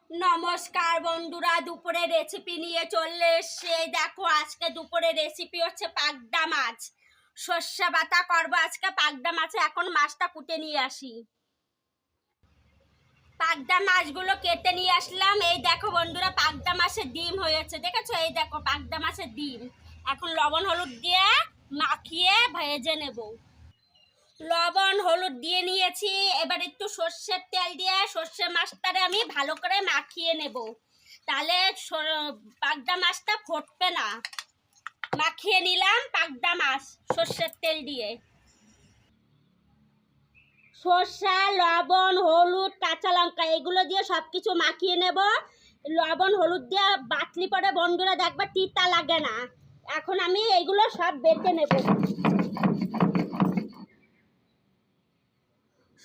নমস্কার বন্ধুরা, দুপুরে রেসিপি নিয়ে চলে এসছে। দেখো, আজকে দুপুরে রেসিপি হচ্ছে পাগদা মাছ। সর্ষে বাটা করবো আজকে পাগদা মাছে। এখন মাছটা কুটে নিয়ে আসি। পাগদা মাছগুলো কেটে নিয়ে আসলাম। এই দেখো বন্ধুরা, পাগদা মাছের ডিম হয়েছে, দেখেছো? এই দেখো পাগদা মাছের ডিম। এখন লবণ হলুদ দিয়ে মাখিয়ে ভেজে নেব। লবণ হলুদ দিয়ে নিয়েছি। এবার একটু সর্ষের তেল দিয়ে সর্ষে মাছটারে আমি ভালো করে মাখিয়ে নেব, তাহলে পাগদা মাছটা ফুটবে না। মাখিয়ে নিলাম পাগদা মাছ সর্ষের তেল দিয়ে। সর্ষা, লবণ, হলুদ, কাঁচা লঙ্কা এগুলো দিয়ে সব কিছু মাখিয়ে নেব। লবণ হলুদ দিয়ে বাটলি পরে বন্ধুরা দেখবা তিতা লাগে না। এখন আমি এগুলো সব বেটে নেব।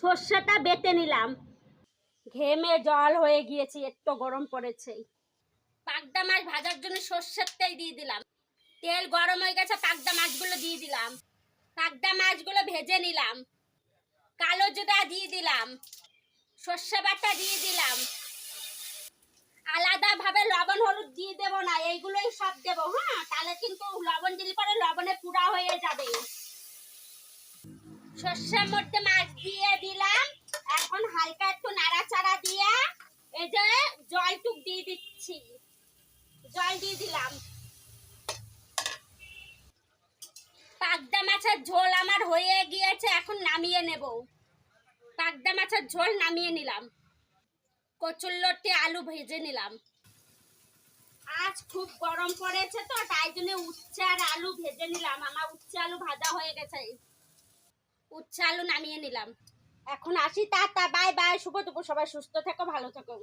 সর্ষেটা বেটে নিলাম। ঘেমে জল হয়ে গিয়েছে, একটু গরম পড়েছে। পাগদা মাছ ভাজার জন্য সর্ষের তেল দিয়ে দিলাম। তেল গরম হয়ে গেছে, পাগদা মাছগুলো দিয়ে দিলাম। পাগদা মাছগুলো ভেজে নিলাম। কালো জিরা দিয়ে দিলাম। সর্ষে বাটা দিয়ে দিলাম। আলাদাভাবে লবণ হলুদ দিয়ে দেবো না, এইগুলোই সব দেবো। হ্যাঁ, তাহলে কিন্তু লবণ দিলে পরে লবণে পুরা হয়ে যাবে। সর্ষের মধ্যে মাছ দিয়ে দিলাম। এখন হালকা একটু নাড়াচাড়া দিয়ে এই যে জলটুক দিয়ে দিচ্ছি। জল দিয়ে দিলাম। পাগদা মাছের ঝোল আমার হয়ে গিয়েছে, এখন নামিয়ে নেব। পাগদা মাছের ঝোল নামিয়ে নিলাম। কচুরলতি আলু ভেজে নিলাম। আজ খুব গরম পড়েছে তো, তাই জন্য উচ্ছে আর আলু ভেজে নিলাম। আমার উচ্ছে আলু ভাজা হয়ে গেছে। উচ্ছে আলু নামিয়ে নিলাম। এখন আসি, টাটা, বাই বাই, শুভ দুপুর। সবাই সুস্থ থেকো, ভালো থেকো।